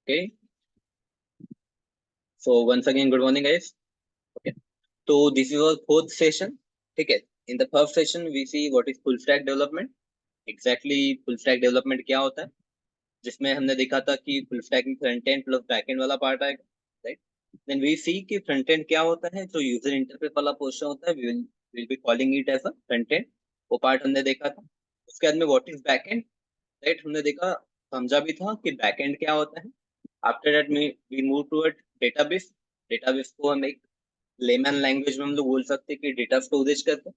Okay, so once again, good morning, guys. Okay, so this is our fourth session. Okay, in the first session, we see what is full stack development. Exactly, full stack development क्या होता है, जिसमें हमने देखा था कि full stack में front end plus back and वाला पार्ट आएगा, राइट. देन वी सी कि फ्रंट एंड क्या होता है, जो यूजर इंटरफेस वाला पोर्शन होता है, we will be calling it as a front end. वो पार्ट हमने देखा था. उसके बाद में what is back end, right, हमने देखा, समझा भी था कि बैक एंड क्या होता है. After that we move toward database. Database को हम एक लेमन लैंग्वेज में हम लोग बोल सकते हैं कि डेटा स्टोरेज करके,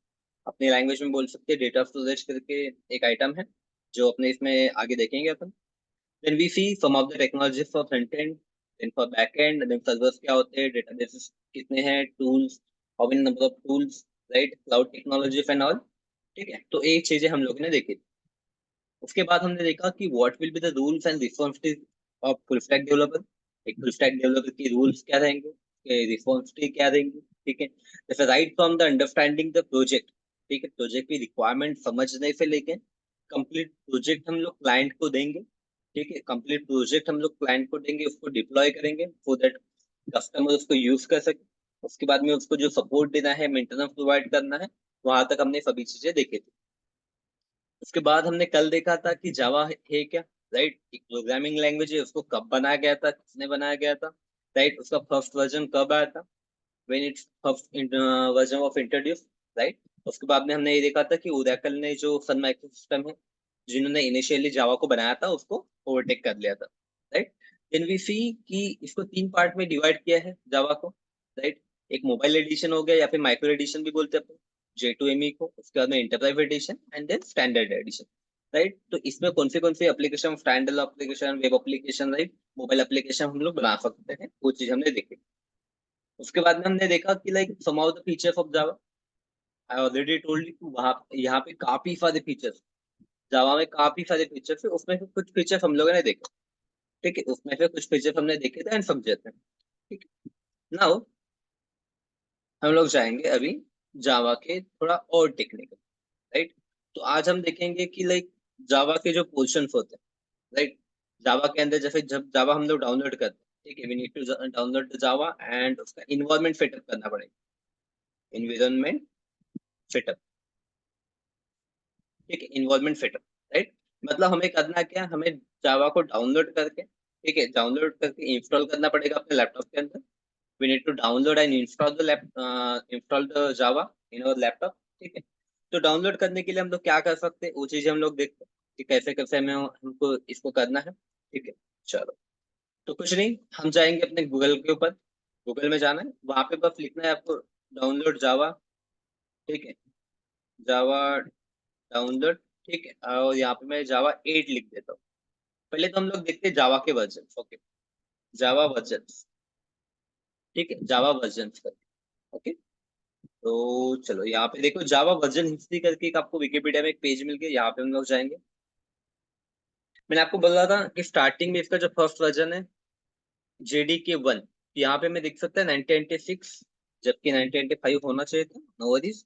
अपनी लैंग्वेज में बोल सकते हैं डेटा स्टोरेज करके एक आइटम है जो अपने इसमें आगे देखेंगे अपन. Then we see some of the technology for front end, then for back end, then servers क्या होते हैं, डेटाबेसेस कितने हैं, tools, how many number of tools, right, cloud technology and all. ठीक है, तो ये चीजें हम लोगों ने देखी. उसके बाद हमने देखा कि what will be the rules and responsibility of full stack developer. एक फुल स्टैक डेवलपर की रूल्स क्या रहेंगे, रिस्पॉन्सिबिलिटी क्या रहेंगी. ठीक है, जैसे right from the understanding the project. ठीक है, प्रोजेक्ट की रिक्वायरमेंट समझने से लेके कंप्लीट प्रोजेक्ट हम लोग क्लाइंट को देंगे. ठीक है, कंप्लीट प्रोजेक्ट हम लोग क्लाइंट को देंगे, उसको डिप्लॉय करेंगे सो दैट कस्टमर उसको यूज कर सके. उसके बाद में उसको जो सपोर्ट देना है, मेंटेनेंस प्रोवाइड करना है, वहां तक हमने सभी चीजें देखी थी. उसके बाद हमने कल देखा था कि जावा है क्या, राइट, एक प्रोग्रामिंग लैंग्वेज है, उसको कब बनाया गया था, किसने बनाया गया था, राइट, उसका फर्स्ट वर्जन कब आया था, when it's first version of introduce, right. उसके बाद में हमने ये देखा था कि ओरेकल ने जो सन माइक्रो सिस्टम है, जिन्होंने इनिशियली जावा को बनाया था, उसको ओवरटेक कर लिया था, राइट. देन वी सी कि इसको तीन पार्ट में डिवाइड किया है जावा को, राइट. एक मोबाइल एडिशन हो गया या फिर माइक्रो एडिशन भी बोलते हैं J2ME को. उसके बाद में enterprise edition and then standard edition, right. तो इसमें कौन सी application, standard application, web application, right, mobile application हम लोग बना सकते हैं, वो चीज हमने देखी. उसके बाद में हमने देखा कि like some of the features of Java. I already told you, वहां यहाँ पे काफी सारे फीचर्स, जावा में काफी सारे फीचर्स है, उसमें से कुछ फीचर्स हम लोगों ने देखे. ठीक है, उसमें से कुछ फीचर्स हमने देखे थे एंड समझे थे. ठीक है, नाउ हम लोग जाएंगे अभी जावा के थोड़ा और टेक्निकल, राइट. तो आज हम देखेंगे कि लाइक जावा के जो पोर्शंस होते हैं, राइट, जावा के अंदर जैसे जब जावा हम लोग डाउनलोड करते हैं, ठीक है, we need to download Java and उसका इन्वायरमेंट सेटअप करना पड़ेगा. इन्वायरमेंट सेटअप, ठीक है, इन्वायरमेंट सेटअप, राइट. मतलब हमें करना क्या, हमें जावा को डाउनलोड करके, ठीक है, डाउनलोड करके इंस्टॉल करना पड़ेगा अपने लैपटॉप के अंदर. We need to download and install the Java in our laptop. ठीक है, तो डाउनलोड करने के लिए हम लोग क्या कर सकते हैं, वो चीज हम लोग देखते हैं कि कैसे कैसे हमें हमको इसको करना है. ठीक है, चलो. तो कुछ नहीं, हम जाएंगे अपने गूगल के ऊपर. गूगल में जाना है, वहां पे बस लिखना है आपको डाउनलोड जावा. ठीक है, जावा डाउनलोड. ठीक है, और यहाँ पे मैं जावा 8 लिख देता हूँ. पहले तो हम लोग देखते हैं जावा के वर्जन. Okay, Java version. ठीक है, जावा वर्जन. ओके, तो चलो यहाँ पे देखो जावा वर्जन हिस्ट्री करके एक आपको विकिपीडिया में एक पेज मिल गया, यहाँ पे हम लोग जाएंगे. मैंने आपको बोला था कि स्टार्टिंग में इसका जो फर्स्ट वर्जन है JDK 1, यहाँ पे मैं देख सकता है 1996, जबकि 1995 होना चाहिए था. No worries.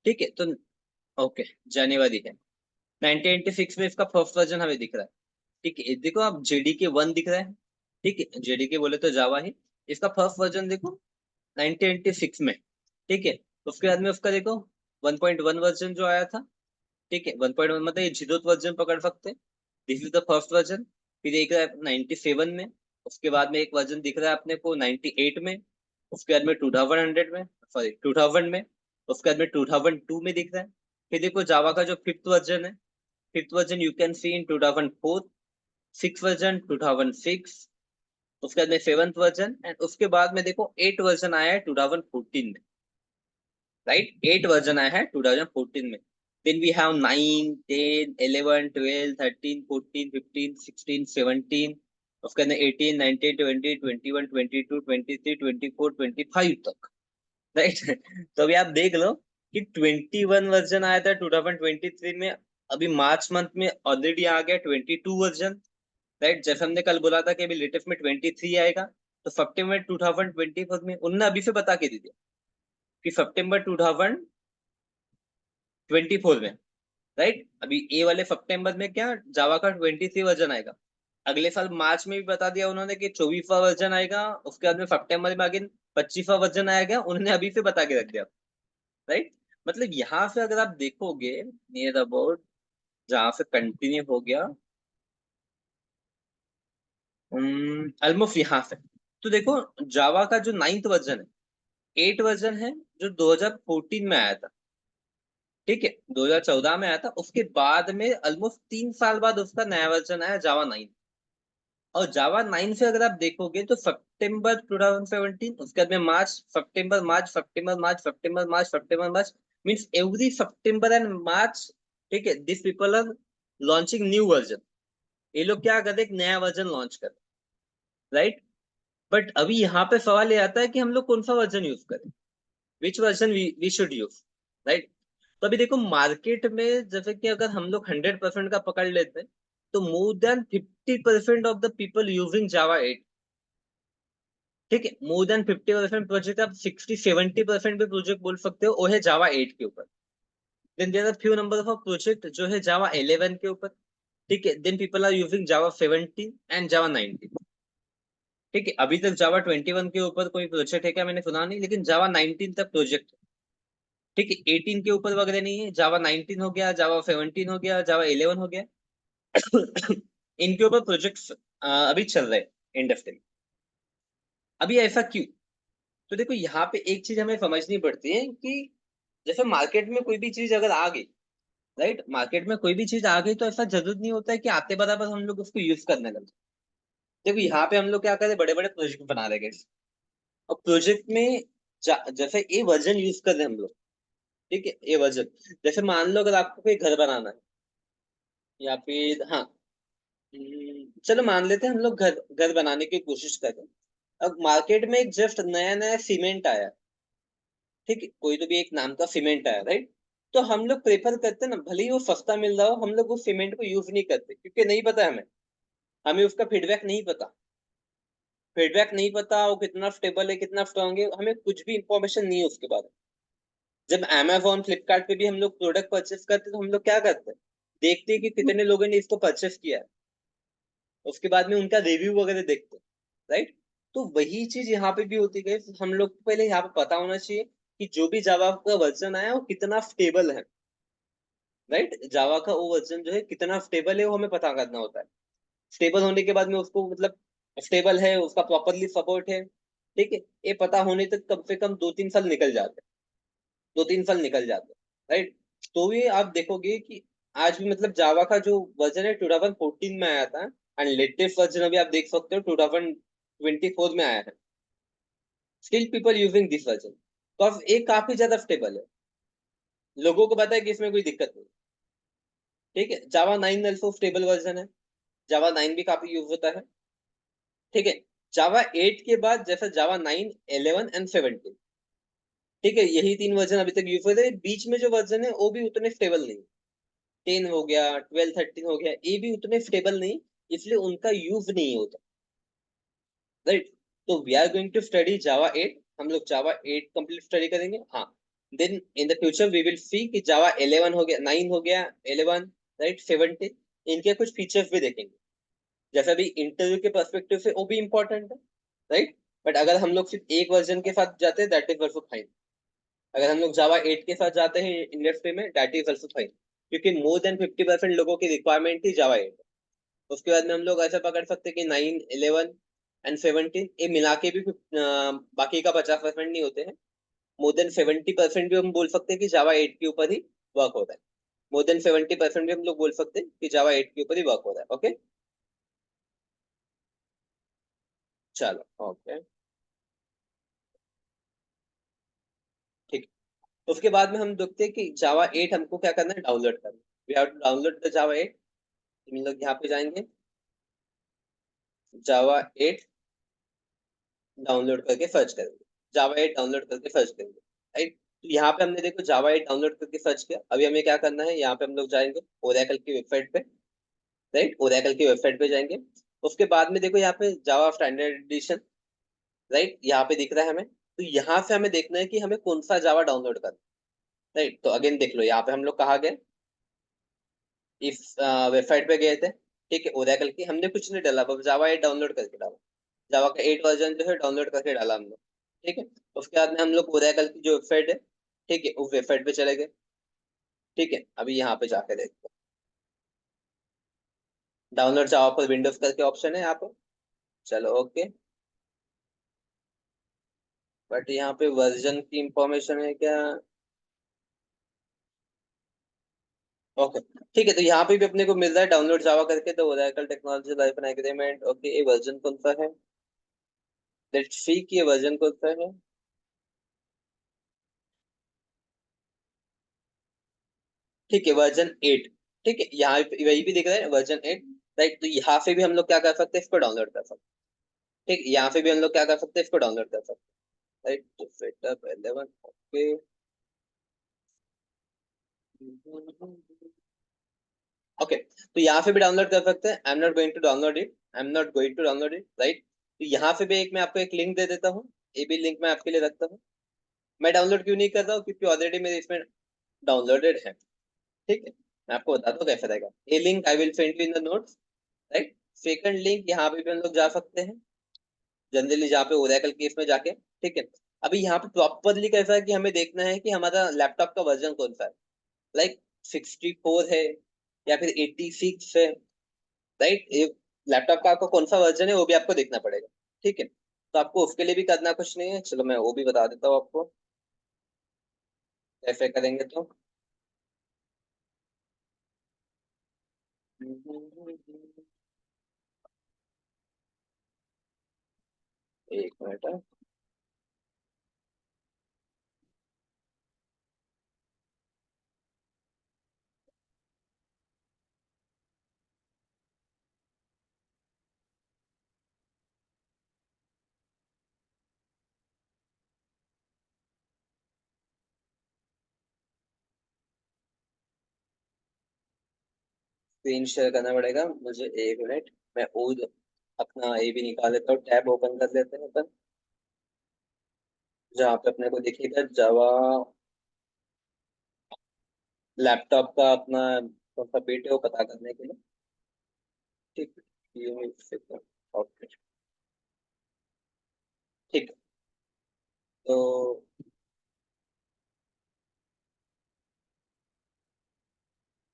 ठीक है, तो ओके, जनवरी है. 1996 में इसका फर्स्ट वर्जन हमें दिख रहा है. ठीक है, देखो आप JDK 1 दिख रहा है. ठीक है, JDK बोले तो जावा ही. इसका फर्स्ट वर्जन देखो 1996 में. ठीक है, उसके बाद में उसका देखो 1.1 वर्जन जो आया था. ठीक है, 1.1 मतलब ये जीरो वर्जन पकड़ सकते हैं. This is the first version. फिर एक रहा है 97 में. उसके बाद में एक वर्जन दिख रहा है अपने को 98 में. उसके बाद में 2000 में, सॉरी 2000 में. उसके बाद में 2002 में दिख रहा है. फिर देखो जावा का जो फिफ्थ वर्जन है, fifth version you can see in 2004. Six version 2006. उसके बाद में सेवंथ वर्जन, एंड उसके बाद में देखो 8 वर्जन आया है 2014 में, राइट. 8 वर्जन आया है 2014 में. Then we have 9, 10, 11, 12, 13, 14, 15, 16, 17. उसके अंदर 18, 19, 20, 21, 22, 23, 24, 25 तक, राइट. तो अभी आप देख लो कि 21 वर्जन आया था 2023 में. अभी मार्च मंथ में ऑलरेडी आ गया 22 वर्जन, राइट. जैसे हमने कल बोला था कि अभी लेटेस्ट में 23 आएगा. तो सितंबर 2024 में उनने अभी से बता के दी थी कि सितंबर 2024 में, राइट. अभी ए वाले सितंबर में क्या जावा का 23 वर्जन आएगा. अगले साल मार्च में भी बता दिया उन्होंने कि 24वां वर्जन आएगा, उसके बाद में सितंबर में अगेन 25वां वर्जन आएगा, उन्होंने अभी से बता के रख दिया। राइट। मतलब यहाँ से अगर आप देखोगे नियर अबाउट जहां से कंटिन्यू हो गया ऑलमोस्ट यहाँ से, तो देखो जावा का जो 9th वर्जन है, 8 वर्जन है जो 2014 में आया था। ठीक है, 2014 में आया था, उसके बाद में ऑलमोस्ट 3 साल बाद उसका नया वर्जन आया जावा 9। और जावा 9 से अगर आप देखोगे तो सितंबर 2017, उसके बाद में मार्च, सितंबर मार्च, सितंबर मार्च, सितंबर मार्च, सितंबर March, means every September and March. ठीक है, this people are launching new version. ये लोग क्या करते, एक नया वर्जन लॉन्च कर, राइट। बट अभी यहाँ पे सवाल ये आता है कि हम लोग कौन सा वर्जन यूज करें, which version we should use, right. तो अभी देखो मार्केट में, जैसे कि अगर हम लोग 100% का पकड़ लेते हैं, तो more than 50% of the people using Java 8। ठीक है, मोर देन 50% प्रोजेक्ट, आप 60-70% भी प्रोजेक्ट बोल सकते हो, वो है जावा 8 के ऊपर। Then there are few number of project जो है जावा 11 के ऊपर। ठीक है, then people are using Java 17 and Java 19। ठीक है, अभी तक जावा 21 के ऊपर कोई प्रोजेक्ट है क्या, मैंने सुना नहीं, लेकिन जावा 19 तक प्रोजेक्ट। ठीक है, 18 के ऊपर वगैरह नहीं है, जावा 19 हो गया, जावा 17 हो गया, जावा 11 हो गया। इनके ऊपर प्रोजेक्ट्स अभी चल रहे हैं इंडस्ट्री में। अभी ऐसा क्यों? तो देखो यहाँ पे एक चीज हमें समझनी पड़ती है कि जैसे मार्केट में कोई भी चीज अगर आ गई, राइट, मार्केट में कोई भी चीज आ गई, तो ऐसा जरूरत नहीं होता है कि आते बराबर हम लोग उसको यूज करने लगे। देखो यहाँ पे हम लोग क्या करें, बड़े बड़े प्रोजेक्ट बना रहे हैं। और प्रोजेक्ट में जैसे ये वर्जन यूज कर रहे हैं हम लोग। ठीक है, ये वर्जन, जैसे मान लो अगर आपको कोई घर बनाना है, या फिर हाँ, चलो मान लेते हैं हम लोग घर घर बनाने की कोशिश कर रहे हैं। अब मार्केट में एक जस्ट नया नया सीमेंट आया। ठीक है, कोई तो भी एक नाम का सीमेंट आया, राइट। तो हम लोग प्रेफर करते हैं ना, भले ही वो सस्ता मिल रहा हो, हम लोग उस सीमेंट को यूज नहीं करते, क्योंकि नहीं पता हमें, हमें उसका फीडबैक नहीं पता। फीडबैक नहीं पता वो कितना स्टेबल है, कितना स्ट्रांग है, हमें कुछ भी इंफॉर्मेशन नहीं है उसके बारे में। जब अमेजोन फ्लिपकार्ट पे भी हम लोग प्रोडक्ट परचेस करते हैं, तो हम लोग क्या करते हैं, देखते हैं कि कितने लोगों ने इसको परचेस किया है, उसके बाद में उनका रिव्यू वगैरह देखते हैं, राइट। तो वही चीज यहाँ पे भी होती है, हम लोग को पहले यहाँ पे पता होना चाहिए कि जो भी जावा का वर्जन आया वो कितना स्टेबल है, राइट। जावा का वो वर्जन जो है कितना स्टेबल है, वो हमें पता करना होता है। स्टेबल होने के बाद में उसको मतलब स्टेबल है, उसका प्रॉपरली सपोर्ट है। ठीक है, ये पता होने तक कम से कम 2-3 साल निकल जाते हैं, 2-3 साल निकल जाते हैं, राइट। तो भी आप देखोगे कि आज भी मतलब जावा का जो वर्जन है 2014 में आया था, एंड लेटेस्ट वर्जन अभी आप देख सकते हो 2024 में आया है। Still people using this version, तो अब ये काफी ज्यादा स्टेबल है, लोगों को पता है कि इसमें कोई दिक्कत नहीं। ठीक है, जावा 9 अल्सो स्टेबल वर्जन है, जावा 9 भी काफी यूज होता है। ठीक है, जावा 8 के बाद जैसा जावा 9, 11 एंड 17। ठीक है, यही 3 वर्जन अभी तक यूज होते हैं, बीच में जो वर्जन है वो भी उतने स्टेबल नहीं। 10 हो गया, 12, 13 हो गया, ये भी उतने स्टेबल नहीं, इसलिए उनका यूज नहीं होता, राइट। तो we are going to study Java 8, हम लोग जावा 8 कंप्लीट स्टडी करेंगे, हाँ। Then in the future we will see कि जावा 11 हो गया, 9 हो गया, 11, राइट, 17, इनके कुछ फीचर्स भी देखेंगे। जैसा भी इंटरव्यू के पर्सपेक्टिव से वो भी इंपॉर्टेंट है, राइट। बट अगर हम लोग सिर्फ एक वर्जन के साथ जाते हैं, दैट इज ऑल्सो फाइन। अगर हम लोग जावा 8 के साथ जाते हैं इंडस्ट्री में, दैट इज ऑल्सो फाइन, क्योंकि मोर देन 50% लोगों की रिक्वायरमेंट ही जावा 8। उसके बाद में हम लोग ऐसा पकड़ सकते हैं कि 9, 11 एंड 17 ये मिला के भी बाकी का 50% नहीं होते हैं। मोर देन 70% भी हम बोल सकते हैं कि जावा 8 के ऊपर ही वर्क हो रहा है। मोर देन 70% भी हम लोग बोल सकते हैं कि जावा 8 के ऊपर ही वर्क हो रहा है। ओके, चलो, ओके, ठीक। उसके बाद में हम देखते हैं कि जावा 8 हमको क्या करना है, डाउनलोड करना है। We have to download the Java 8। हम लोग यहाँ पे जाएंगे, जावा 8 डाउनलोड करके सर्च करेंगे, जावा 8 डाउनलोड करके सर्च करेंगे, राइट। तो यहाँ पे हमने देखो जावा 8 डाउनलोड करके सर्च किया, अभी हमें क्या करना है, यहाँ पे हम लोग जाएंगे ओरेकल की वेबसाइट पे, राइट, ओरेकल की वेबसाइट पे जाएंगे। उसके बाद में देखो यहाँ पे जावा स्टैंडर्ड एडिशन, राइट, यहाँ पे दिख रहा है हमें, तो यहाँ से हमें देखना है कि हमें कौन सा जावा डाउनलोड करना है, राइट। तो अगेन देख लो, यहाँ पे हम लोग कहाँ गए, इस वेबसाइट पे गए थे। ठीक है, ओरेकल की हमने कुछ नहीं डाला, बस जावा 8 डाउनलोड करके डाला। जावा का 8 वर्जन जो है डाउनलोड करके डाला हमने। ठीक है, उसके बाद में हम लोग ओरेकल की जो वेबसाइट है, ठीक है, उस वेबसाइट पे चले गए। ठीक है, अभी यहाँ पे जाके देखते हैं। डाउनलोड जावा पर विंडोज करके ऑप्शन है यहाँ पे। चलो ओके। बट यहाँ पे वर्जन की इंफॉर्मेशन है क्या? ओके, ठीक है, तो यहाँ पे भी अपने को मिल रहा है डाउनलोड जावा करके, तो Oracle technology life and agreement. Okay, ये वर्जन कौन सा है? लेट्स सी कि ये वर्जन कौन सा है। ठीक है, वर्जन 8। ठीक है, यहाँ वही भी दिख रहा है वर्जन 8। राइट, तो यहाँ से भी हम लोग क्या कर सकते हैं, इसको डाउनलोड कर सकते हैं। ठीक, यहाँ से भी हम लोग क्या कर सकते हैं, इसको डाउनलोड कर सकते हैं। राइट, तो सेटअप 11। ओके, ओके, तो यहाँ से भी डाउनलोड कर सकते हैं। I am not going to download it, I am not going to download it. Right, तो यहाँ से भी एक मैं आपको एक लिंक दे देता हूँ। ये भी लिंक मैं आपके लिए रखता हूँ। मैं डाउनलोड क्यों नहीं कर रहा हूँ, क्योंकि ऑलरेडी मेरे इसमें डाउनलोडेड है। ठीक है, मैं आपको बताता हूँ कैसे रहेगा। ये link I will send you in the notes. Right, second link यहाँ पे भी हम लोग जा सकते हैं जनरली, जहाँ पे ओरेकल केस में जाके। ठीक है, अभी यहाँ पे प्रॉपरली कैसा है कि हमें देखना है कि हमारा लैपटॉप का वर्जन कौन सा है। लाइक 64 है या फिर 86 है। राइट, ये लैपटॉप का आपका कौन सा वर्जन है वो भी आपको देखना पड़ेगा। ठीक है, तो आपको उसके लिए भी करना कुछ नहीं है, चलो मैं वो भी बता देता हूँ आपको कैसे करेंगे तो। एक मिनट है। स्क्रीन शेयर करना पड़ेगा मुझे, एक मिनट। मैं वो अपना ये भी निकाल लेता हूँ, टैब ओपन कर लेते हैं अपन, जहाँ पे अपने को दिखेगा जावा लैपटॉप का अपना कौन सा बीट है वो पता करने के लिए। ठीक है, ओके, ठीक है, तो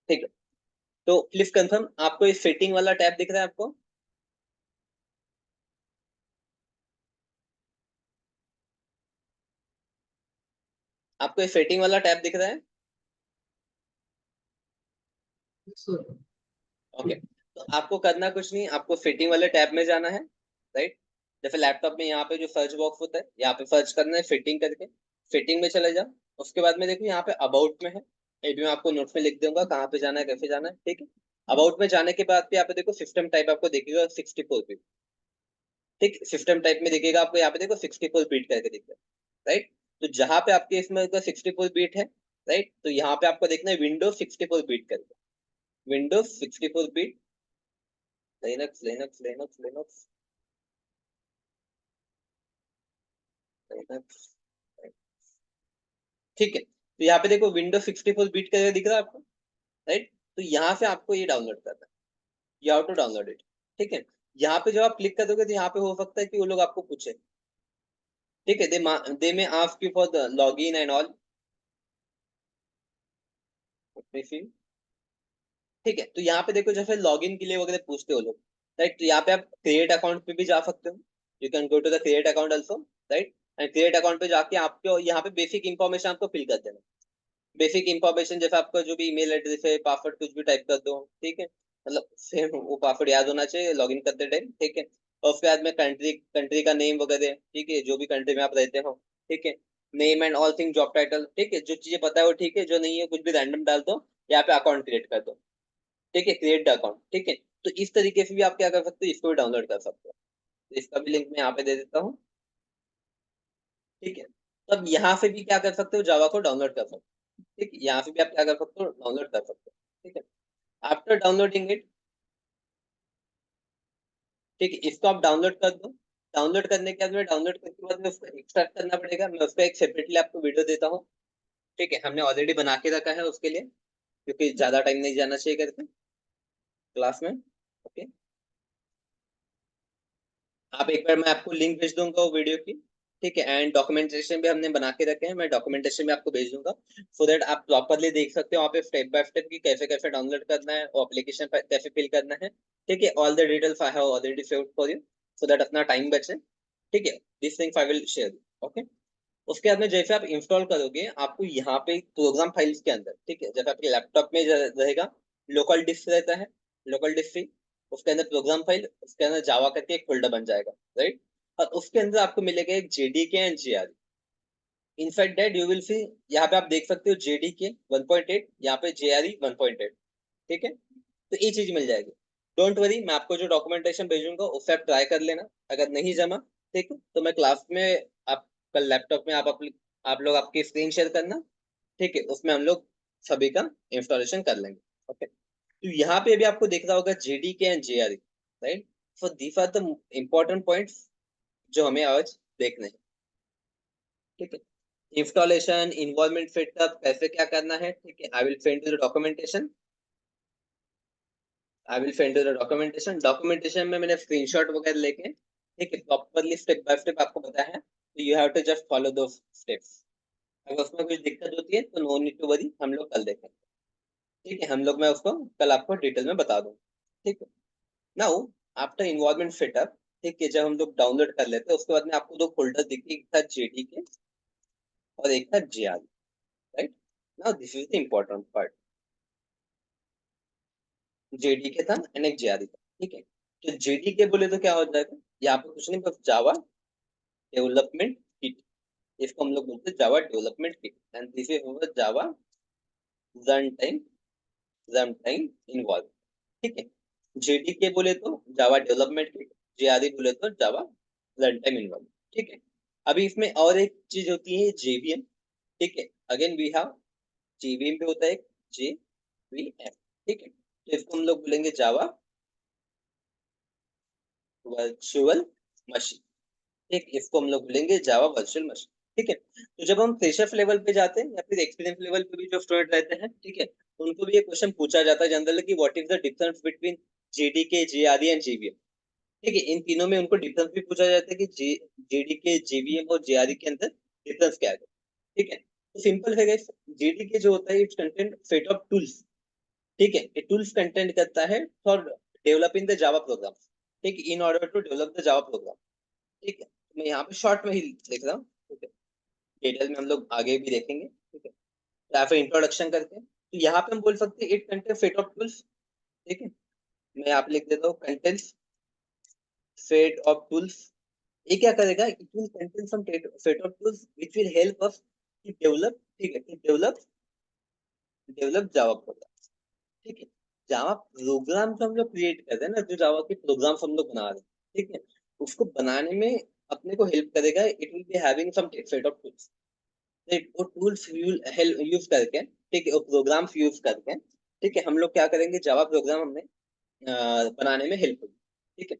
ठीक है, तो प्लीज कंफर्म, आपको ये सेटिंग वाला टैब दिख रहा है आपको? आपको ये सेटिंग वाला टैब दिख रहा है? ओके, तो आपको करना कुछ नहीं, आपको सेटिंग वाले टैब में जाना है। राइट, जैसे लैपटॉप में यहाँ पे जो सर्च बॉक्स होता है, यहाँ पे सर्च करना है फिटिंग करके। फिटिंग में चले जाओ। उसके बाद में देखो यहाँ पे अबाउट में है, ये भी मैं आपको नोट्स में लिख दूंगा कहाँ पे जाना है कैसे जाना है। ठीक है, अबाउट में जाने के बाद पे यहाँ पे देखो सिस्टम टाइप आपको दिखेगा 64 बिट। ठीक, सिस्टम टाइप में दिखेगा आपको, यहाँ पे देखो 64 बिट करके दिख रहा है। राइट, तो जहां पे आपके इसमें 64 बिट है, राइट, तो यहाँ पे आपको देखना है विंडोज 64 बिट करके। Windows 64 bit, Linux Linux Linux Linux Linux. ठीक है, तो यहाँ पे देखो विंडोज 64 बिट करके दिख रहा है आपको। राइट, तो यहाँ से आपको ये डाउनलोड करना है, you how to download it. ठीक है, यहाँ पे जब आप क्लिक करोगे तो यहाँ पे हो सकता है कि वो लोग आपको पूछे। ठीक है, दे में ask you for the log in and all. ठीक है, तो यहाँ पे देखो जैसे लॉगिन के लिए वगैरह पूछते हो लोग। राइट, तो यहाँ पे आप क्रिएट अकाउंट पे भी जा सकते हो। You can go to the create account also. Right, and create account पे जाके आपको यहाँ पे बेसिक इंफॉर्मेशन आपको फिल कर देना। बेसिक इंफॉर्मेशन जैसे आपका जो भी ईमेल एड्रेस है, पासवर्ड कुछ भी टाइप कर दो। ठीक है, मतलब सेम वो पासवर्ड याद होना चाहिए लॉगिन करते टाइम। ठीक है, और उसके बाद में कंट्री कंट्री का नेम वगैरह, ठीक है, जो भी कंट्री में आप रहते हो। ठीक है, name and all thing, job title, ठीक है, जो चीजें पता है वो ठीक है, जो नहीं है कुछ भी रैंडम डाल दो। यहाँ पे अकाउंट क्रिएट कर दो। ठीक है, क्रिएट द अकाउंट। ठीक है, तो इस तरीके से भी आप क्या कर सकते हो, इसको भी डाउनलोड कर सकते हो। तो इसका भी लिंक मैं यहाँ पे दे देता हूँ। ठीक है, तो अब यहाँ से भी क्या कर सकते हो, जावा को डाउनलोड कर सकते हो। ठीक है, यहाँ से भी आप क्या कर सकते हो, डाउनलोड कर सकते हो। ठीक है, आफ्टर डाउनलोडिंग इट, ठीक है, इसको आप डाउनलोड कर दो। डाउनलोड करने के बाद में, डाउनलोड करने के बाद में उसको एक्सट्रैक्ट करना पड़ेगा, मैं उसका एक सेपरेटली आपको वीडियो देता हूँ। ठीक है, हमने ऑलरेडी बना के रखा है उसके लिए, क्योंकि ज्यादा टाइम नहीं जाना चाहिए करके क्लास में। ओके, आप एक बार, मैं आपको लिंक भेज दूंगा वो वीडियो की, ठीक है। एंड डॉक्यूमेंटेशन भी हमने बना के रखे हैं, मैं डॉक्यूमेंटेशन भी आपको भेज दूंगा, सो दैट आप प्रॉपरली देख सकते हो वहाँ पे स्टेप बाय स्टेप की कैसे कैसे डाउनलोड करना है और एप्लीकेशन कैसे फिल करना है, ठीक है। All the details I have already saved for you, so that अपना टाइम बचे, ठीक है। This things I will share, okay. उसके बाद में जैसे आप इंस्टॉल करोगे, आपको यहाँ पे प्रोग्राम फाइल्स के अंदर, ठीक है, जैसे आपके लैपटॉप में रहेगा लोकल डिस्क रहता है, लोकल डिस्क, उसके अंदर प्रोग्राम फाइल, उसके अंदर जावा करके एक फोल्डर बन जाएगा, राइट। और उसके अंदर आपको मिलेगा एक JDK and JRE. Inside that you will see, यहाँ पे आप देख सकते हो जेडीके 1.8, यहाँ पे जेआरई 1.8, ठीक है। तो ये चीज मिल जाएगी। डोंट वरी, मैं आपको जो डॉक्यूमेंटेशन भेजूंगा उससे आप ट्राई कर लेना, अगर नहीं जमा, ठीक है, तो मैं क्लास में, आप कल लैपटॉप में आप लोग आपकी स्क्रीन शेयर करना, ठीक है, उसमें हम लोग सभी का इंस्टॉलेशन कर लेंगे, ओके। तो यहाँ पे भी आपको दिख रहा होगा JDK and JRE, right. So these are the important points जो हमें आज देखने हैं, ठीक है। इंस्टॉलेशन, इन्वॉल्वमेंट, सेटअप, कैसे क्या करना है, ठीक है। I will send you the documentation documentation में मैंने स्क्रीनशॉट वगैरह लेके, ठीक है, प्रॉपरली स्टेप बाय स्टेप आपको बताया है, तो you have to just follow दो स्टेप्स। अगर उसमें कुछ दिक्कत होती है तो नो नीड टू वरी, हम लोग कल देखेंगे, ठीक है। हम लोग, मैं उसको कल आपको डिटेल में बता दूँ, ठीक है। नाउ आफ्टर इन्वॉल्वमेंट सेटअप, ठीक है, जब हम लोग डाउनलोड कर लेते हैं उसके बाद में आपको दो फोल्डर दिखते, एक था जेडीके और एक था JRE, right. Now this is the important part, JDK था एंड एक जीआर था, ठीक है। तो जेडीके बोले तो क्या हो जाएगा, यहाँ पे कुछ नहीं, बस जावा डेवलपमेंट किट, इसको हम लोग बोलते हैं Java development kit, and this is Java run time, involve, ठीक है। जेडीके बोले तो जावा डेवलपमेंट किट, जेआरई बोले तो जावा रन टाइम इन्वॉल्व, ठीक है। अभी इसमें और एक चीज होती है जेवीएम, ठीक है। अगेन वी हैव जेवीएम पे होता है जेवीएम, ठीक है। तो इसको हम लोग बोलेंगे जावा वर्चुअल मशीन, ठीक, इसको हम लोग बोलेंगे जावा वर्चुअल मशीन, ठीक है। तो जब हम फ्रेशर्स लेवल पे जाते हैं या फिर एक्सपीरियंस लेवल पे भी जो स्टूडेंट रहते हैं, ठीक है, उनको भी ये क्वेश्चन पूछा जाता है जनरली कि what is the difference between JDK, JRE and JVM, ठीक है। इन तीनों में उनको डिफरेंस भी पूछा जाता है कि जेडीके, जेवीएम और जेआरई के अंदर डिफरेंस क्या है, ठीक है। तो सिंपल है गाइस, जेडीके जो होता है it's content set of tools, ठीक है। ये टूल्स कंटेंट करता है for developing the Java program, ठीक, in order to develop the Java program, ठीक है। मैं यहाँ पे शॉर्ट में ही लिख रहा हूँ, ठीक है। डिटेल में हम लोग आगे भी देखेंगे, ठीक है, या फिर इंट्रोडक्शन करके, तो यहाँ पे हम बोल सकते हैं it contain set of tools, ठीक है। मैं यहाँ पे लिख देता हूँ कंटेंट्स सेट ऑफ टूल्स। ये क्या करेगा, it will contain some set of tools which will help us to develop, ठीक है, टू डेवलप जावा प्रोग्राम, ठीक है। जावा प्रोग्राम जो हम लोग क्रिएट कर रहे हैं ना, जो जावा के प्रोग्राम्स हम लोग बना रहे हैं, ठीक है, उसको बनाने में अपने को हेल्प करेगा, it will be having some set of tools, right. वो टूल्स यूज करके, ठीक है, वो प्रोग्राम्स यूज करके, ठीक है, हम लोग क्या करेंगे, जावा प्रोग्राम हमें बनाने में हेल्प होगी, ठीक है।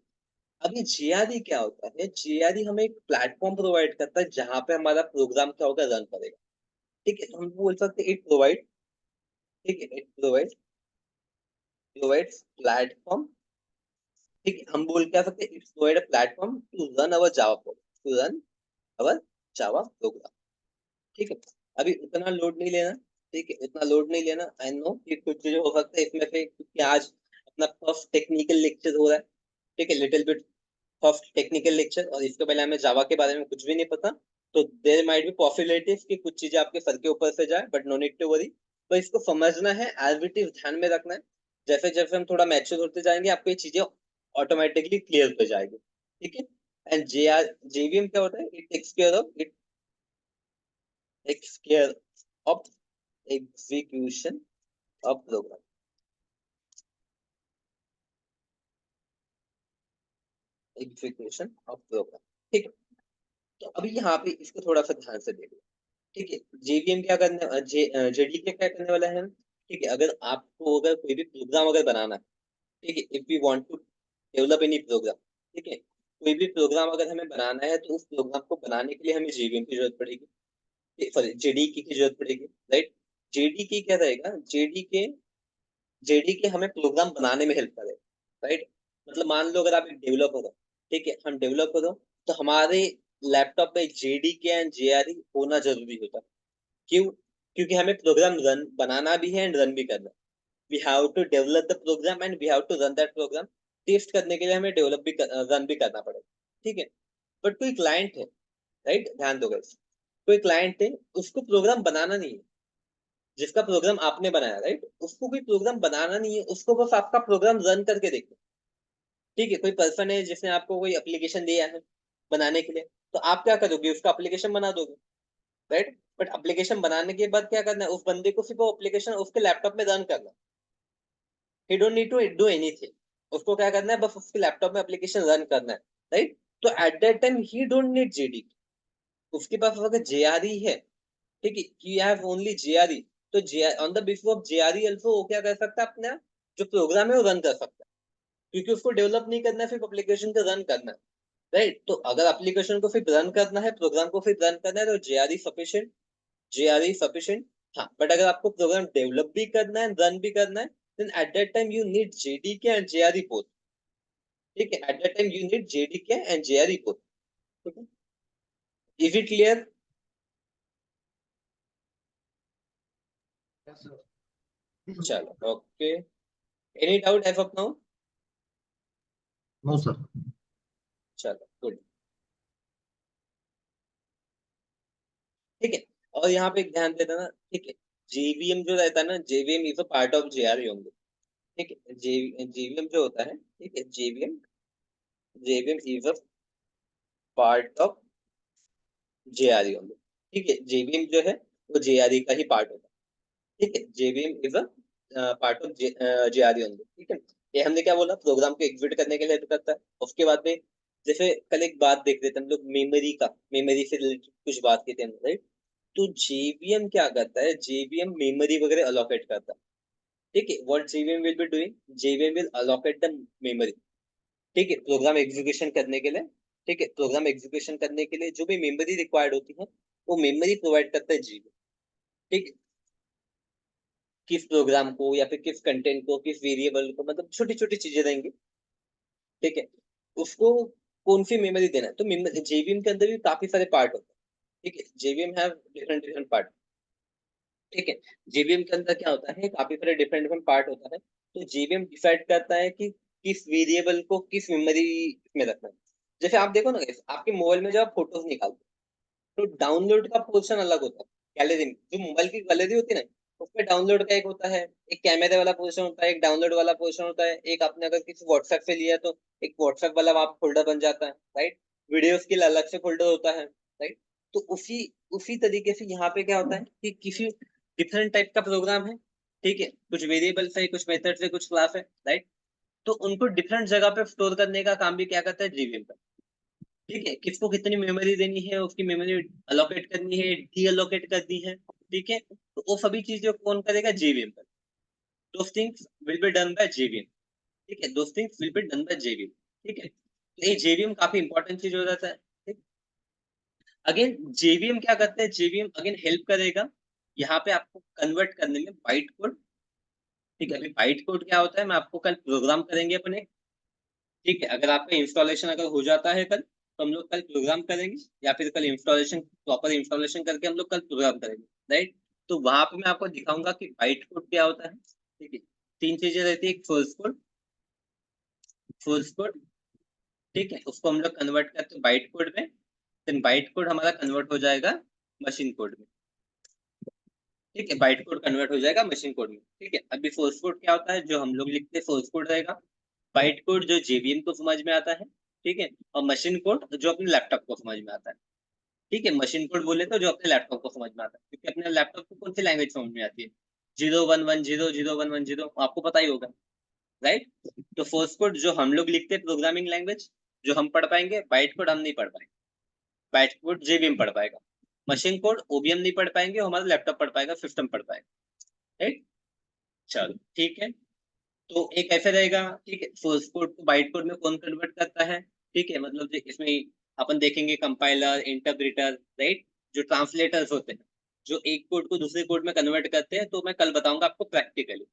अभी जीआरई क्या होता है, जीआरई हमें एक प्लेटफॉर्म प्रोवाइड करता है जहां पे हमारा प्रोग्राम क्या होगा, रन करेगा, ठीक है। तो हम बोल सकते हैं इट प्रोवाइड, ठीक है, इट प्रोवाइड्स प्लेटफॉर्म, ठीक है। हम बोल क्या सकते हैं, it's provide a platform to run our Java program, to run our Java program, ठीक है। अभी उतना लोड नहीं लेना, ठीक है, उतना लोड नहीं लेना। आई नो कि कुछ चीजें हो सकता है इसमें से, क्योंकि आज अपना फर्स्ट टेक्निकल लेक्चर हो रहा है, ठीक है, little bit first technical lecture, और इसके पहले हमें जावा के बारे में कुछ भी नहीं पता, तो देयर माइट बी पॉसिबिलिटीज कि कुछ चीजें आपके सर के ऊपर से जाए, but no need to worry. तो इसको समझना है, एज इट इज ध्यान में रखना है, जैसे जैसे हम थोड़ा मैच्योर होते जाएंगे आपको ये चीजें ऑटोमेटिकली क्लियर हो जाएगी, ठीक है। एंड जेवीएम क्या होता है, it takes care of execution of program, execution of program, ठीक है। तो अभी यहाँ पे इसको थोड़ा सा ध्यान से देखो, ठीक है। जेवीएम क्या करने, जेडीके क्या करने वाला है, ठीक है। अगर आपको अगर कोई भी प्रोग्राम अगर बनाना है, ठीक है, if we want to develop any program, ठीक है, कोई भी प्रोग्राम अगर हमें बनाना है तो उस प्रोग्राम को बनाने के लिए हमें जेवीएम की जरूरत पड़ेगी, सॉरी जेडीके की जरूरत पड़ेगी, राइट। जेडीके क्या रहेगा, जेडीके जेडीके हमें प्रोग्राम बनाने में हेल्प करेगा, राइट। मतलब मान लो अगर आप एक डेवलपर हो, ठीक है, हम डेवलपर हो, तो हमारे लैपटॉप में जेडीके एंड जेआरई होना जरूरी होता है। क्यों? क्योंकि हमें प्रोग्राम रन बनाना भी है एंड रन भी करना है। We have to develop the program and we have to run that program. Test करने के लिए हमें डेवलप भी रन भी करना पड़ेगा, ठीक है। बट कोई क्लाइंट है, राइट, ध्यान दो guys। कोई क्लाइंट है, उसको प्रोग्राम बनाना नहीं है। जिसका प्रोग्राम आपने बनाया, राइट, उसको कोई प्रोग्राम बनाना नहीं है, उसको बस आपका प्रोग्राम रन करके देखना। ठीक है, कोई पर्सन है जिसने आपको कोई एप्लीकेशन दिया है बनाने के लिए, तो आप क्या करोगे, उसका एप्लीकेशन बना दोगे, राइट। बट एप्लीकेशन बनाने के बाद क्या करना है, उस बंदे को सिर्फ वो एप्लीकेशन उसके लैपटॉप में रन करना। He don't need to do anything. उसको क्या करना है, बस उसके लैपटॉप में एप्लीकेशन रन करना है, राइट। तो eight that time he don't need JD. उसके पास अगर जेआरई है, ठीक है, यू हैव ओनली जेआरई, तो J on the basis of JRE also वो क्या कर सकता है, अपना जो प्रोग्राम है वो रन कर सकता है। क्योंकि उसको डेवलप नहीं करना है, सिर्फ एप्लीकेशन को रन करना है, राइट। तो अगर एप्लीकेशन को फिर रन करना है, प्रोग्राम को फिर रन करना है, तो जेआरई सफिशिएंट, जेआरई सफिशिएंट। हाँ, बट अगर आपको प्रोग्राम डेवलप भी करना है, रन भी करना है, then at that time you need JDK and JRE both. ठीक है, at that time you need JDK and JRE both. ठीक है, is it clear? Yes, sir. चलो, okay. Any doubt as of now? No, sir. चलो, good. ठीक है, और यहाँ पे एक ध्यान देना ना, ठीक है, जेवीएम जो रहता है ना, JVM is a part of JRE only. ठीक है, जेवीएम जो होता है, ठीक है, JVM, JVM is a part of JRE only. ठीक है, जेवीएम जो है वो जेआरई का ही पार्ट होता है। ठीक है, JVM is a part of JRE only. ठीक है, ये हमने क्या बोला, प्रोग्राम को एग्जीक्यूट करने के लिए हेल्प करता है। उसके बाद में जैसे कल एक बात देख रहे थे हम लोग, मेमोरी का, मेमोरी से रिलेटेड कुछ बात की थी हम, राइट। तो जेवीएम क्या करता है, जेवीएम मेमोरी वगैरह अलोकेट करता है। ठीक है, what JVM will be doing, JVM will allocate the memory. ठीक है, प्रोग्राम एग्जीक्यूशन करने के लिए, ठीक है, प्रोग्राम एग्जीक्यूशन करने के लिए जो भी मेमोरी रिक्वायर्ड होती है, वो मेमोरी प्रोवाइड करता है जीवन। ठीक है, किस प्रोग्राम को या फिर किस कंटेंट को, किस वेरिएबल को, मतलब छोटी छोटी चीजें देंगे। ठीक है, उसको कौन सी मेमोरी देना है, तो जेवीएम के अंदर भी काफी सारे पार्ट होते हैं। ठीक है, JVM have different different part. ठीक है, जेवीएम के अंदर क्या होता है, काफी सारे डिफरेंट डिफरेंट पार्ट होता है। तो जेवीएम डिसाइड करता है कि किस वेरिएबल को किस मेमोरी में रखना है। जैसे आप देखो ना guys, आपके मोबाइल में जब आप फोटोज निकालते हो, तो डाउनलोड का पोर्शन अलग होता है। गैलरी में जो मोबाइल की गैलरी होती है ना, उसमें डाउनलोड का एक होता है, एक कैमरे वाला पोर्शन होता है, एक डाउनलोड वाला पोर्शन होता है, एक आपने अगर किसी व्हाट्सएप से लिया तो एक व्हाट्सएप वाला वहां फोल्डर बन जाता है, राइट। वीडियोस के लिए अलग से फोल्डर होता है, राइट। तो उसी उसी तरीके से यहाँ पे क्या होता है कि किसी डिफरेंट टाइप का प्रोग्राम है, ठीक है, कुछ वेरिएबल्स है, कुछ मेथड्स है, कुछ क्लास है, राइट। तो उनको डिफरेंट जगह पे स्टोर करने का काम भी क्या करता है, जेवीएम का। ठीक है, किसको कितनी मेमोरी देनी है, उसकी मेमोरी अलोकेट करनी है, डी अलोकेट करनी है, ठीक है, तो वो सभी चीजें कौन करेगा, जेवीएम पर। Those things will be done by JVM. ठीक है, those things will be done by JVM. ठीक है, तो ये जेवीएम काफी इंपॉर्टेंट चीज हो जाता है, ठीक। अगेन जेवीएम क्या करते हैं, जेवीएम अगेन हेल्प करेगा यहाँ पे आपको कन्वर्ट करने में बाइट कोड। ठीक है, अभी बाइट कोड क्या होता है, मैं आपको कल प्रोग्राम करेंगे अपने। ठीक है, अगर आपका इंस्टॉलेशन अगर हो जाता है कल, तो हम लोग कल प्रोग्राम करेंगे, या फिर कल इंस्टॉलेशन, प्रॉपर इंस्टॉलेशन करके हम लोग कल प्रोग्राम करेंगे, राइट। तो वहां पे मैं आपको दिखाऊंगा कि बाइट कोड क्या होता है। ठीक है, तीन चीजें रहती है, एक सोर्स कोड, सोर्स कोड, ठीक है, उसको हम लोग कन्वर्ट करते हैं बाइट कोड में, देन बाइट कोड हमारा कन्वर्ट हो जाएगा मशीन कोड में। ठीक है, बाइट कोड कन्वर्ट हो जाएगा मशीन कोड में। ठीक है, अभी सोर्स कोड क्या होता है, जो हम लोग लिखते हैं सोर्स कोड रहेगा। बाइट कोड जो जेवीएम को समझ में आता है, ठीक है, और मशीन कोड जो अपने लैपटॉप को समझ में आता है। ठीक है, मशीन कोड बोले तो जो अपने लैपटॉप को समझ में आता है, क्योंकि अपने लैपटॉप को कौन सी लैंग्वेज समझ में आती है, 0110 0110, आपको पता ही होगा, राइट। तो सोर्स कोड जो हम लोग लिखते हैं प्रोग्रामिंग लैंग्वेज, जो हम पढ़ पाएंगे, बाइट कोड हम नहीं पढ़ पाएंगे, बाइट कोड जेवीएम पढ़ पाएगा। मशीन कोड ओबीएम नहीं पढ़ पाएंगे, हमारा लैपटॉप पढ़ पाएगा, सिस्टम पढ़ पाएगा, राइट। चलो, ठीक है, तो एक ऐसे रहेगा। ठीक है, सोर्स कोड को बाइट कोड में कौन कन्वर्ट करता है, ठीक है, मतलब इसमें अपन देखेंगे कंपाइलर, इंटरप्रेटर, राइट, जो ट्रांसलेटर्स होते हैं, जो एक कोड को दूसरे कोड में कन्वर्ट करते हैं, तो मैं कल बताऊंगा आपको प्रैक्टिकली।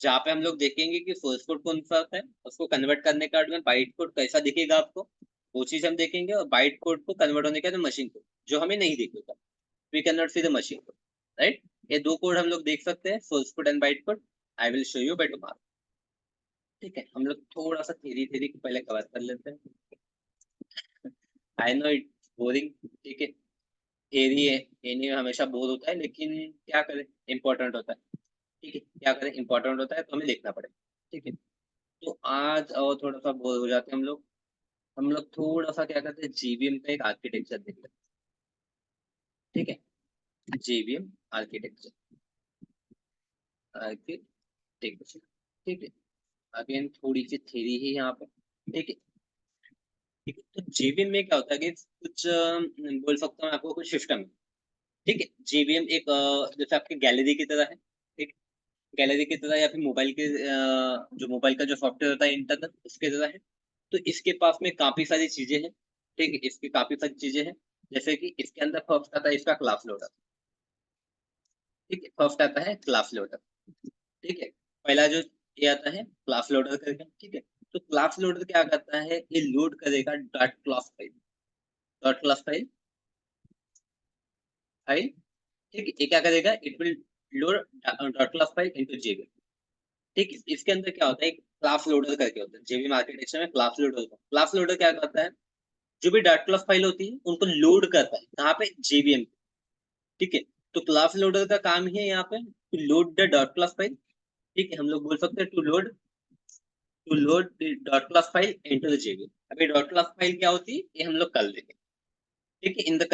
जहाँ पे हम लोग देखेंगे कि सोर्स कोड कौन सा होता है, उसको कन्वर्ट करने के बाद में बाइट कोड कैसा दिखेगा आपको, वो चीज हम देखेंगे। और बाइट कोड को कन्वर्ट होने के बाद मशीन कोड जो हमें नहीं दिखेगा, we can not see the machine code, right. ये दो कोड हम लोग देख सकते हैं, source code and byte code. I will show you by tomorrow. ठीक है, हम लोग थोड़ा सा थ्योरी थ्योरी को पहले कवर कर लेते हैं। आई नो इट बोरिंग, ठीक है। थ्योरी है, थ्योरी में हमेशा बोर होता है, लेकिन क्या करें, इम्पोर्टेंट होता है। ठीक है, क्या करें, इम्पोर्टेंट होता है तो हमें देखना पड़ेगा। ठीक है, तो आज और थोड़ा सा बोर हो जाते हैं हम लोग। हम लोग थोड़ा सा क्या करते हैं, जीवीएम का एक आर्किटेक्चर देख लेते हैं। ठीक है, जीवीएम आर्किटेक्चर, आर्किटेक्चर। ठीक है, अगेन थोड़ी सी थ्योरी है यहाँ पे। ठीक है, ठीक है। तो जीवीएम में क्या होता है कि कुछ बोल सकता हूँ आपको, कुछ सिस्टम है। ठीक है, जीवीएम एक जैसे आपकी गैलरी की तरह है। ठीक, गैलरी की तरह, या फिर मोबाइल के जो मोबाइल का जो सॉफ्टवेयर होता है इंटरनल, उसके तरह है। तो इसके पास में काफी सारी चीजें हैं। ठीक है, इसकी काफी सारी चीजें हैं। जैसे कि इसके अंदर फर्स्ट आता है इसका क्लास लोडर। ठीक है, फर्स्ट आता है क्लास लोडर। ठीक है, पहला जो ये आता है क्लास लोडर करके। ठीक है, तो क्लास लोडर क्या करता है, ये लोड करेगा dot class file, dot class file, file. ठीक है, ये क्या करेगा, it will load dot class file into JB. ठीक है, इसके अंदर क्या होता है, क्लास लोडर करके होता है जेबी आर्किटेक्चर में। क्लास लोडर होता है, क्लास लोडर क्या करता है, जो भी डॉट क्लास फाइल होती है उनको लोड करता है कहाँ पे, जेवीएम। ठीक है, तो क्लास लोडर का काम ही है यहाँ पे to load the dot class file. ठीक है, हम लोग बोल सकते हैं to load the dot class file into the JVM. अभी डॉट क्लास फाइल क्या होती है, ये हम लोग कल देखेंगे। ठीक है, in the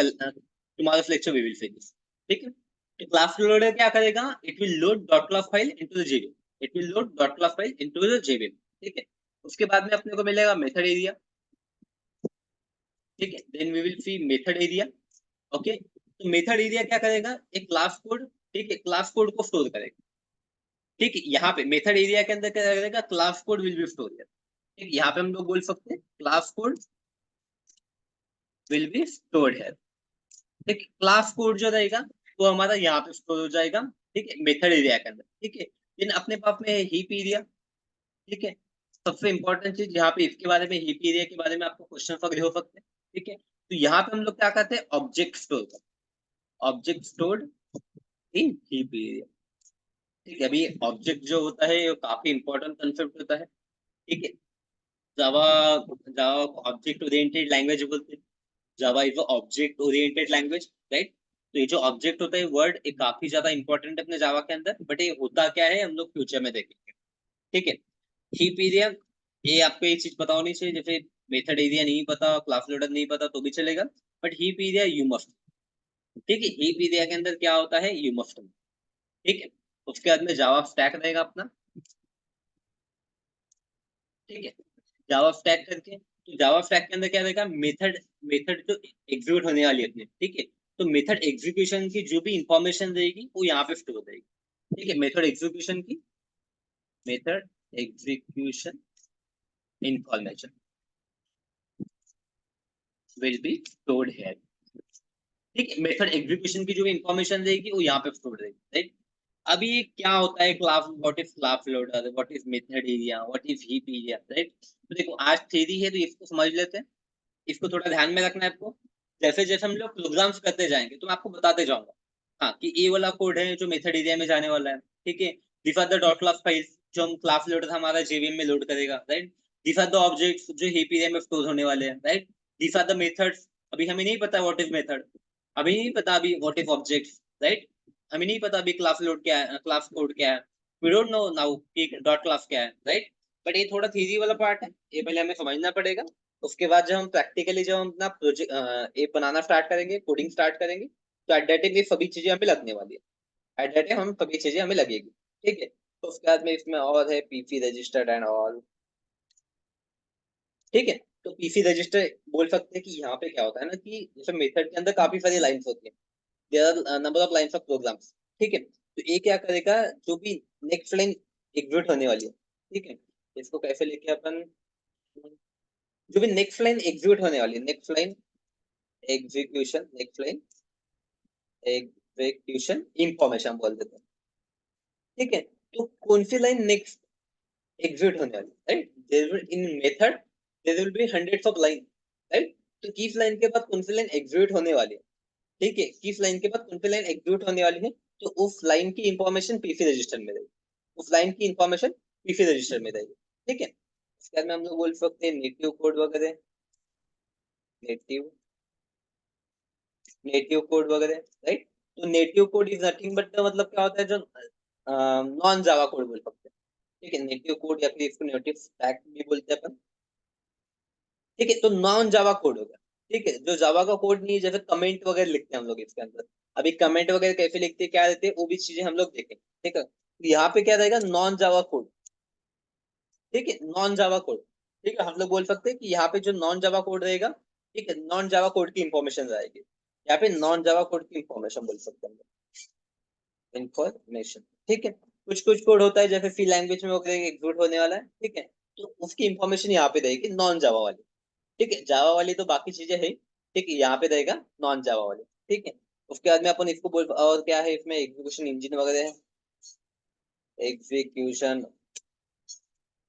tomorrow's lecture we will finish. ठीक है, तो क्लास लोडर क्या करेगा, it will load dot class file into the JVM, it will load dot class file into the JVM. ठीक है, उसके बाद में अपने को मिलेगा मेथड एरिया। ठीक है, then we will see method area. Okay, तो मेथड एरिया क्या करेगा, एक क्लास कोड। ठीक है, क्लास कोड को स्टोर करेगा। ठीक है, यहाँ पे मेथड एरिया के अंदर क्या करेगा, class code will be store. ठीक, यहाँ पे हम लोग बोल सकते हैं class code will be stored है। ठीक, क्लास कोड जो रहेगा वो हमारा यहाँ पे स्टोर हो जाएगा। ठीक है, मेथड एरिया के अंदर। ठीक है, लेकिन अपने पास में हीप एरिया। ठीक है, सबसे इंपॉर्टेंट चीज यहाँ पे इसके बारे में, हीप एरिया के बारे में आपको क्वेश्चन वगैरह हो सकते हैं। ठीक है, तो यहाँ पे हम लोग क्या करते हैं, ऑब्जेक्ट स्टोर करते हैं, object stored in heap area. ठीक है, अभी ऑब्जेक्ट जो होता है वो काफी इंपॉर्टेंट कंसेप्ट होता है। ठीक है, जावा, जावा ऑब्जेक्ट ओरिएंटेड लैंग्वेज बोलते हैं। Java is object oriented language, right. तो ये जो ऑब्जेक्ट होता है वर्ड, ये काफी ज्यादा इंपॉर्टेंट है अपने जावा के अंदर, बट ये होता क्या है हम लोग फ्यूचर में देखेंगे। ठीक है, हीप एरिया, ये आपको एक चीज पता होनी चाहिए, जैसे मेथड एरिया नहीं पता, क्लास लोडर नहीं पता तो भी चलेगा, but heap area you must. ठीक है, हीप एरिया के अंदर क्या होता है, यू मस्ट। ठीक है, उसके बाद में जावा स्टैक रहेगा अपना। ठीक है, जावा स्टैक करके, तो जावा स्टैक के अंदर क्या रहेगा, मेथड, मेथड जो एग्जीक्यूट होने वाली है अपने। ठीक है, तो मेथड एग्जीक्यूशन की जो भी इंफॉर्मेशन रहेगी वो यहाँ पे स्टोर रहेगी। ठीक है, मेथड एग्जीक्यूशन की, method execution information will be stored here. ठीक है, मेथड एग्जीक्यूशन की जो भी इंफॉर्मेशन रहेगी वो यहाँ पे स्टोर रहेगी, राइट। अभी क्या होता है class, what is class loader, what is method area, what is heap area, right. तो देखो आज थ्योरी है तो इसको समझ लेते हैं, इसको थोड़ा ध्यान में रखना है आपको। जैसे जैसे हम लोग प्रोग्राम्स करते जाएंगे तो मैं आपको बताते जाऊंगा, हाँ, कि ये वाला कोड है जो मेथड एरिया में जाने वाला है। ठीक है, this are the dot class files जो हम क्लास लोडर हमारा जेवीएम में लोड करेगा, right. This are the objects जो हीप एरिया में स्टोर होने वाले हैं, right. This are the methods, अभी हमें नहीं पता व्हाट इज मेथड, अभी नहीं पता अभी व्हाट इज ऑब्जेक्ट्स, राइट। हमें नहीं पता अभी क्लास लोड क्या है, क्लास कोड क्या है, वी डोंट नो नाउ कि डॉट क्लास क्या है, राइट। बट ये थोड़ा थ्योरी वाला पार्ट है, ये पहले हमें समझना पड़ेगा। उसके बाद जब हम प्रैक्टिकली जब हम अपना प्रोजेक्ट ये बनाना स्टार्ट करेंगे, कोडिंग स्टार्ट करेंगे, तो एट दैट टाइम ये सभी चीजें हमें लगने वाली है, एट दैट टाइम हम सभी चीजें हमें लगेगी। ठीक है, तो उसके बाद में इसमें और है पीसी रजिस्टर्ड एंड ऑल। ठीक है, तो पीसी रजिस्टर बोल सकते हैं कि यहाँ पे क्या होता है ना, कि जैसे मेथड के अंदर काफी सारी लाइंस होती है, there are number of lines of programs. ठीक है, तो ये क्या करेगा, जो भी नेक्स्ट लाइन एग्जीक्यूट होने वाली है। ठीक है, इसको कैसे लेके अपन, जो भी नेक्स्ट लाइन एग्जीक्यूट होने वाली है, next line execution, next line execution information बोल देते हैं। ठीक है, तो कौन सी लाइन नेक्स्ट एग्जीक्यूट होने वाली, right? There will in method there will be hundreds of line, right? तो किस लाइन के बाद कौन सी लाइन एग्जीक्यूट होने वाली है, ठीक है, किस लाइन के बाद कौन सी लाइन एग्जीक्यूट होने वाली है, तो उस लाइन की इंफॉर्मेशन पीसी रजिस्टर में रहेगी, उस लाइन की इंफॉर्मेशन पीसी रजिस्टर में रहेगी, ठीक है। इसके बाद में हम लोग बोल सकते हैं नेटिव कोड वगैरह, नेटिव नेटिव कोड वगैरह, राइट? तो native code is nothing but मतलब क्या होता है, जो नॉन जावा कोड बोल सकते हैं, ठीक है, नेटिव कोड या फिर इसको नेटिव स्टैक भी बोलते हैं अपन, ठीक है। तो नॉन जावा कोड होगा, ठीक है, जो जावा का कोड नहीं है, जैसे कमेंट वगैरह लिखते हैं हम लोग इसके अंदर। अभी कमेंट वगैरह कैसे लिखते हैं, क्या रहते हैं, वो भी चीजें हम लोग देखें, ठीक है। तो यहाँ पे क्या रहेगा, नॉन जावा कोड, ठीक है, नॉन जावा कोड, ठीक है। हम लोग बोल सकते हैं कि यहाँ पे जो नॉन जावा कोड रहेगा, ठीक है, नॉन जावा कोड की इंफॉर्मेशन रहेगी, यहाँ पे नॉन जावा कोड की इंफॉर्मेशन बोल सकते हैं, इंफॉर्मेशन, ठीक है। कुछ कुछ कोड होता है जैसे सी लैंग्वेज में वगैरह एग्जीक्यूट होने वाला है, ठीक है, तो उसकी इंफॉर्मेशन यहाँ पे रहेगी नॉन जावा वाली, ठीक है। जावा वाली तो बाकी चीजें है, ठीक है, यहाँ पे रहेगा नॉन जावा वाली, ठीक है। उसके बाद में अपन इसको बोल, और क्या है इसमें, एग्जीक्यूशन इंजन वगैरह है, एग्जीक्यूशन,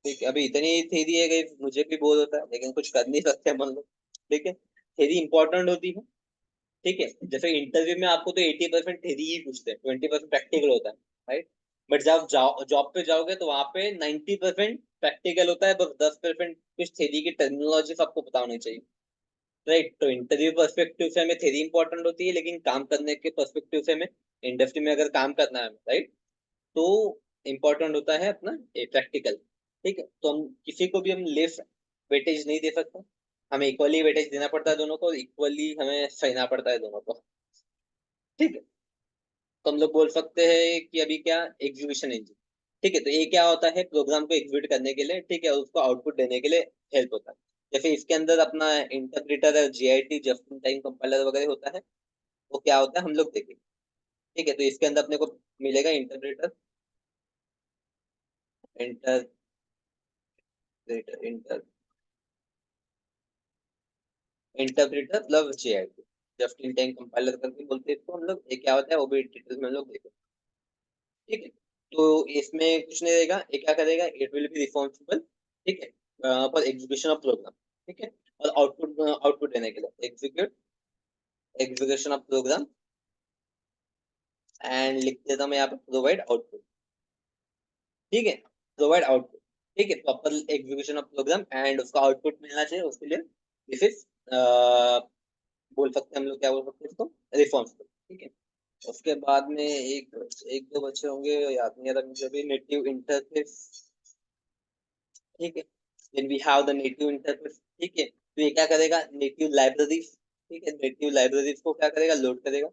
ठीक है। अभी इतनी थेरी है कि मुझे भी बोर होता है, लेकिन कुछ कर नहीं सकते हम लोग, ठीक है। थेरी इंपॉर्टेंट होती है, ठीक है। जैसे इंटरव्यू में आपको तो 80% थेरी ही पूछते हैं, 20% प्रैक्टिकल होता है, राइट? बट जब जॉब पे जाओगे तो वहां पे 90% प्रैक्टिकल होता है, बस 10% कुछ थेरी की टर्मिनोलॉजी आपको पता होनी चाहिए, राइट? तो इंटरव्यू पर्सपेक्टिव से हमें थेरी इंपॉर्टेंट होती है, लेकिन काम करने के पर्सपेक्टिव से हमें इंडस्ट्री में अगर काम करना है, राइट, तो इम्पोर्टेंट होता है अपना प्रैक्टिकल, ठीक है। तो हम किसी को भी हम लेस वेटेज नहीं दे सकते, हमें इक्वली वेटेज देना पड़ता है दोनों को, इक्वली हमें सहना पड़ता है दोनों को, ठीक है। तो हम लोग बोल सकते हैं कि अभी क्या, एग्जीक्यूशन इंजन, ठीक है। तो ये क्या होता है, प्रोग्राम को एग्जीक्यूट करने के लिए, ठीक है, उसको आउटपुट देने के लिए हेल्प होता है। जैसे इसके अंदर अपना इंटरप्रेटर है, JIT just in time compiler वगैरह होता है, वो क्या होता है हम लोग देखेंगे, ठीक है। तो इसके अंदर अपने को मिलेगा interpreter, interpreter interpreter plus JIT, just in time compiler करके बोलते हैं इसको हम लोग। ये क्या होता है वो भी डिटेल्स में हम लोग देखेंगे, ठीक है। तो इसमें कुछ नहीं रहेगा, ये क्या करेगा, इट विल बी रिस्पॉन्सिबल, ठीक है, फॉर एग्जीक्यूशन ऑफ प्रोग्राम, ठीक है। और आउटपुट आउटपुट देने के लिए एग्जीक्यूशन ऑफ प्रोग्राम, एंड लिख देता हूं मैं यहाँ पे प्रोवाइड आउटपुट, ठीक है, प्रोवाइड आउटपुट, ठीक है, proper execution of program and उसका आउटपुट मिलना चाहिए, उसके लिए दिस इज बोल सकते हैं हम लोग, क्या बोल सकते हैं इसको, रिस्पॉन्सिबल, ठीक है। उसके बाद में एक एक दो बच्चे होंगे, याद नहीं आ रहा मुझे भी, नेटिव इंटरफेस, ठीक है। Then we have the native interface, ठीक है। तो ये क्या करेगा, नेटिव लाइब्रेरीज, ठीक है, नेटिव लाइब्रेरीज को क्या करेगा, लोड करेगा,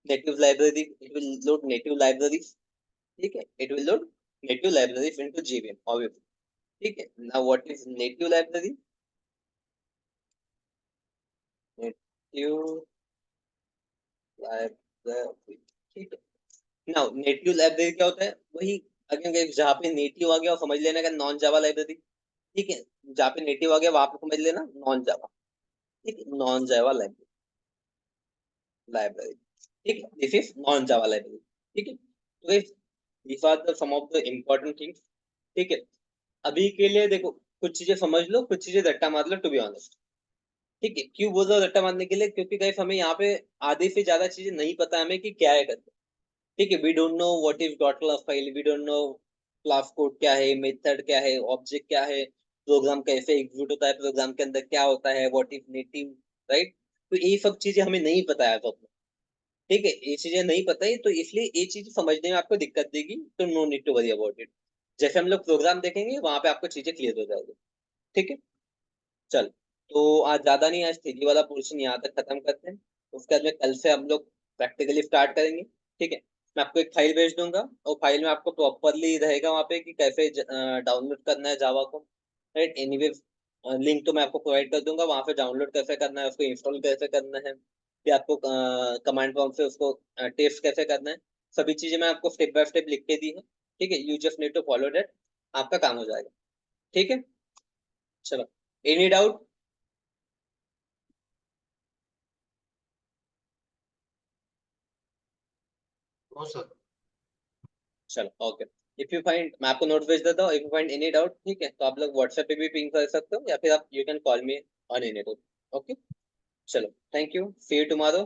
native library, it will load native libraries, ठीक है, it will load native libraries into JVM obviously, ठीक है। Now what is native library, native library, ठीक है। नाउ नेटिव लाइब्रेरी क्या होता है, वही अगेन जहाँ पे नेटिव आ गया वो समझ लेना का नॉन जावा लाइब्रेरी, ठीक है। जहाँ पे नेटिव आ गया वहां पे समझ लेना नॉन जावा, ठीक है, नॉन जावा लाइब्रेरी, ठीक है, this is non Java library, ठीक है। तो these are the some of the important things, ठीक है। अभी के लिए देखो, कुछ चीजें समझ लो, कुछ चीजें रट्टा मार लो, टू बी ऑनेस्ट, ठीक है। क्यों बोल रहा हूँ रट्टा मारने के लिए, क्योंकि गाइस हमें यहाँ पे आधे से ज्यादा चीजें नहीं पता हमें कि क्या है करके, ठीक है। We don't know what is dot class file, we don't know class code क्या है, मेथड क्या है, ऑब्जेक्ट क्या है, प्रोग्राम कैसे एग्जीक्यूट होता है, प्रोग्राम के अंदर क्या होता है, व्हाट इज नेटिव, राइट? तो ये सब चीजें हमें नहीं पता है, तो ठीक है, ये चीजें नहीं पता है, तो इसलिए ये चीज समझने में आपको दिक्कत देगी, तो no need to worry about it. जैसे हम लोग प्रोग्राम देखेंगे वहां पे आपको चीजें क्लियर हो जाएगी, ठीक है। चल, तो आज ज्यादा नहीं, आज थ्री वाला पोर्शन यहाँ तक खत्म करते हैं। उसके बाद में कल से हम लोग प्रैक्टिकली स्टार्ट करेंगे, ठीक है। मैं आपको एक फाइल भेज दूंगा, और फाइल में आपको प्रॉपरली रहेगा वहाँ पे कि कैसे डाउनलोड करना है जावा को, राइट? एनीवे लिंक तो मैं आपको प्रोवाइड कर दूंगा, वहाँ पे डाउनलोड कैसे करना है, उसको इंस्टॉल कैसे करना है, फिर आपको कमांड प्रॉम्प्ट से उसको टेस्ट कैसे करना है, सभी चीजें मैं आपको स्टेप बाय स्टेप लिख के दी है, ठीक है। You just need to follow that, आपका काम हो जाएगा, ठीक है। चलो, एनी डाउट? No sir. चलो, ओके। इफ यू फाइंड, मैं आपको नोट्स भेज देता हूँ, if you find any doubt, ठीक है, तो आप लोग व्हाट्सएप पे भी पिंग कर सकते हो, या फिर आप you can call me on any doubt. Okay, चलो, thank you, see you tomorrow.